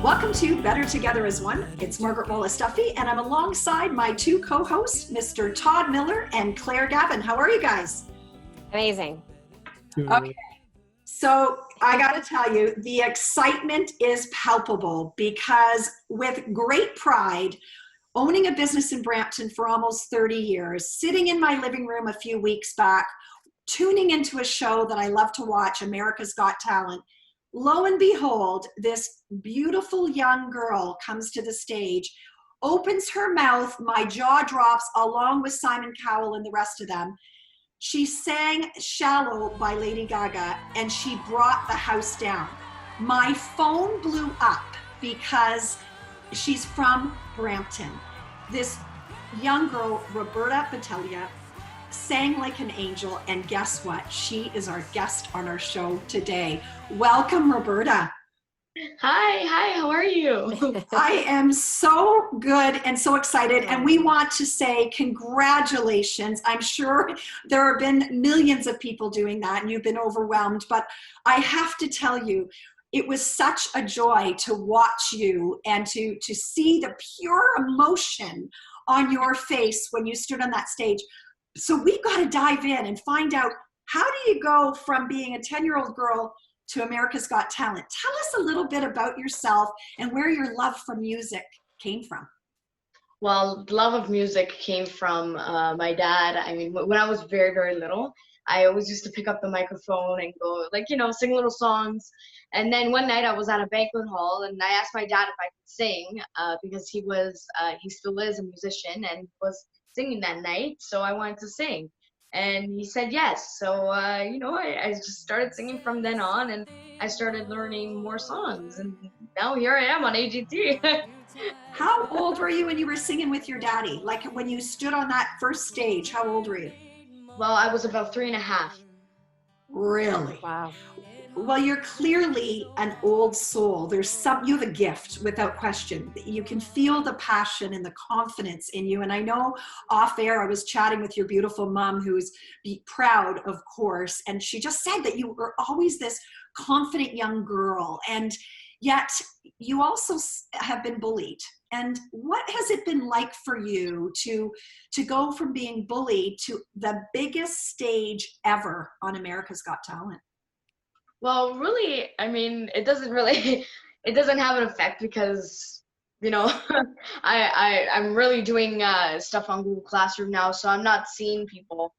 Welcome to Better Together as One. It's Margaret Wallace-Duffy, and I'm alongside my two co-hosts, Mr. Todd Miller and Claire Gavin. How are you guys? Amazing. Okay, so I got to tell you, the excitement is palpable because with great pride, owning a business in Brampton for almost 30 years, sitting in my living room a few weeks back, tuning into a show that I love to watch, America's Got Talent, lo and behold, this beautiful young girl comes to the stage, opens her mouth, my jaw drops along with Simon Cowell and the rest of them. She sang Shallow by Lady Gaga and she brought the house down. My phone blew up because she's from Brampton. This young girl, Roberta Battaglia, sang like an angel, and guess what? She is our guest on our show today. Welcome, Roberta. Hi, how are you? I am so good and so excited, and we want to say congratulations. I'm sure there have been millions of people doing that, and you've been overwhelmed, but I have to tell you, it was such a joy to watch you and to see the pure emotion on your face when you stood on that stage. So we've got to dive in and find out, how do you go from being a 10-year-old girl to America's Got Talent? Tell us a little bit about yourself and where your love for music came from. Well, the love of music came from my dad. I mean, when I was very, very little, I always used to pick up the microphone and go, sing little songs. And then one night I was at a banquet hall and I asked my dad if I could sing because he still is a musician and was singing that night. So I wanted to sing. And he said yes. So, I just started singing from then on, and I started learning more songs. And now here I am on AGT. How old were you when you were singing with your daddy? Like when you stood on that first stage, how old were you? Well, I was about 3.5. Really? Wow. Well, you're clearly an old soul. You have a gift without question. You can feel the passion and the confidence in you. And I know off air, I was chatting with your beautiful mom, who's proud, of course. And she just said that you were always this confident young girl. And yet you also have been bullied. And what has it been like for you to go from being bullied to the biggest stage ever on America's Got Talent? Well, really, I mean, it doesn't have an effect because, I'm really doing stuff on Google Classroom now, so I'm not seeing people,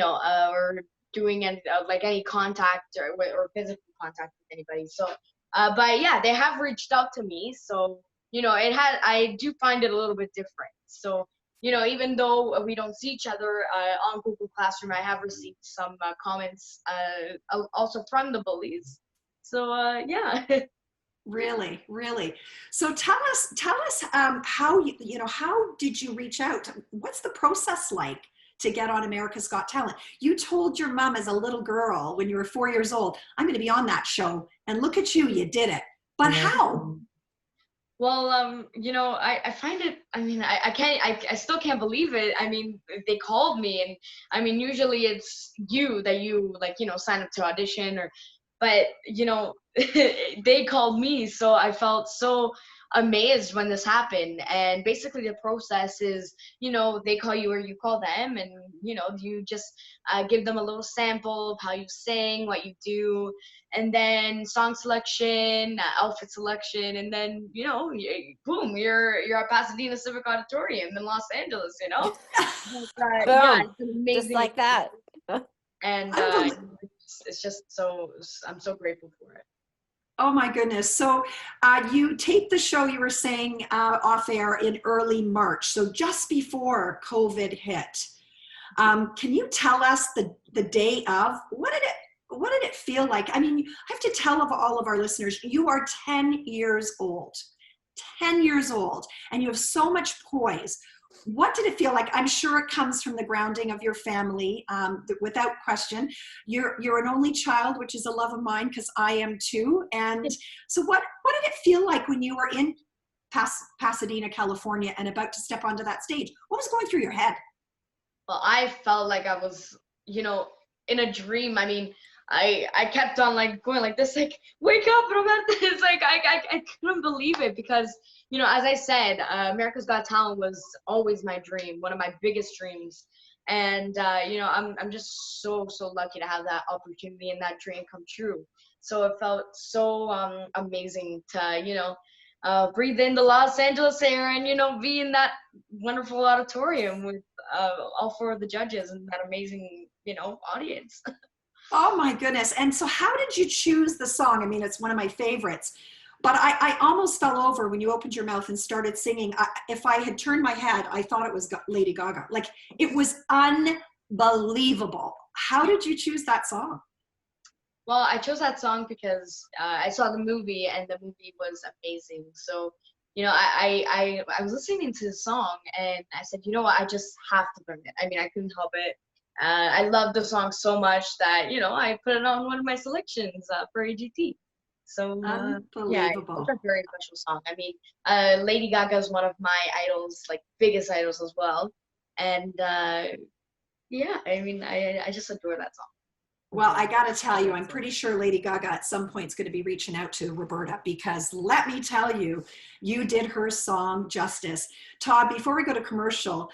or doing any contact or physical contact with anybody. So, but yeah, they have reached out to me, so, I do find it a little bit different. So, even though we don't see each other on Google Classroom, I have received some comments also from the bullies. So, yeah. Really, really. So tell us how how did you reach out? What's the process like to get on America's Got Talent? You told your mom as a little girl when you were 4 years old, I'm going to be on that show, and look at you, you did it. But how? Well, I find it, I mean, I still can't believe it. I mean, they called me, and I mean, usually it's you that you sign up to audition but they called me. So I felt so amazed when this happened. And basically the process is, they call you or you call them, and, you just give them a little sample of how you sing, what you do, and then song selection, outfit selection, and then, boom, you're at Pasadena Civic Auditorium in Los Angeles, But, yeah, it's an amazing Just like that. And it's just I'm so grateful for it. Oh my goodness. So you taped the show, you were saying, off air in early March, so just before COVID hit. Can you tell us the day of? What did it feel like? I mean, I have to tell all of our listeners, you are 10 years old. 10 years old, and you have so much poise. What did it feel like? I'm sure it comes from the grounding of your family, without question. You're an only child, which is a love of mine because I am too. And so what did it feel like when you were in Pasadena, California, and about to step onto that stage? What was going through your head? Well, I felt like I was, in a dream. I mean, I kept on like going like this, like, wake up, Roberta. It's like I couldn't believe it because, you know, as I said, America's Got Talent was always my dream, one of my biggest dreams. And you know, I'm just so lucky to have that opportunity and that dream come true. So it felt so amazing to, you know, breathe in the Los Angeles air and, you know, be in that wonderful auditorium with all four of the judges and that amazing, you know, audience. Oh my goodness. And so how did you choose the song? I mean, it's one of my favorites, but I almost fell over when you opened your mouth and started singing. If I had turned my head, I thought it was Lady Gaga. Like, it was unbelievable. How did you choose that song? Well, I chose that song because I saw the movie and the movie was amazing. So, you know, I was listening to the song and I said, you know what, I just have to learn it. I mean, I couldn't help it. I love the song so much that, you know, I put it on one of my selections for AGT. So, yeah, it's Unbelievable. a very special song. I mean, Lady Gaga is one of my idols, like biggest idols as well. And yeah, I mean, I just adore that song. Well, I got to tell you, I'm pretty sure Lady Gaga at some point is going to be reaching out to Roberta, because let me tell you, you did her song justice. Todd, before we go to commercial,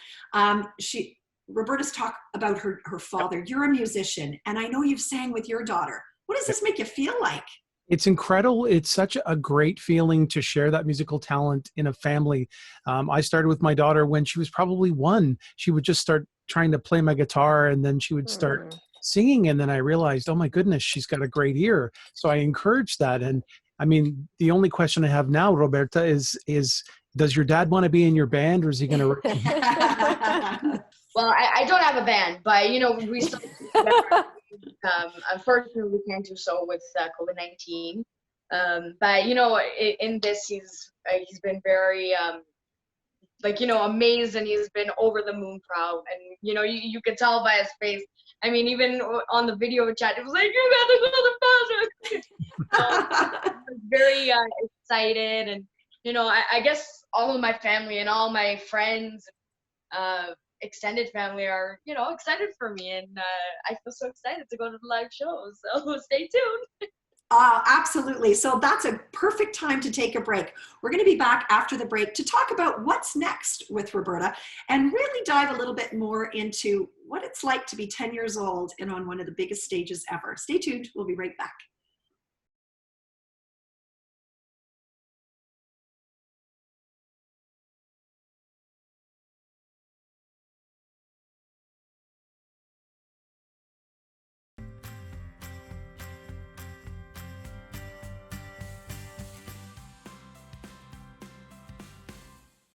Roberta's talked about her father. You're a musician, and I know you've sang with your daughter. What does this make you feel like? It's incredible. It's such a great feeling to share that musical talent in a family. I started with my daughter when she was probably 1. She would just start trying to play my guitar, and then she would start singing. And then I realized, oh my goodness, she's got a great ear. So I encouraged that. And I mean, the only question I have now, Roberta, is does your dad want to be in your band, or is he going to? Well, I don't have a band, but, you know, we still unfortunately we can't do so with COVID-19. But, you know, in this he's been very like, you know, amazed, and he's been over the moon proud, and, you know, you could tell by his face. I mean, even on the video chat, it was like, you got the father. Very excited, and, you know, I guess all of my family and all my friends, extended family are, you know, excited for me, and I feel so excited to go to the live shows. So stay tuned. Absolutely. So that's a perfect time to take a break. We're going to be back after the break to talk about what's next with Roberta and really dive a little bit more into what it's like to be 10 years old and on one of the biggest stages ever. Stay tuned. We'll be right back.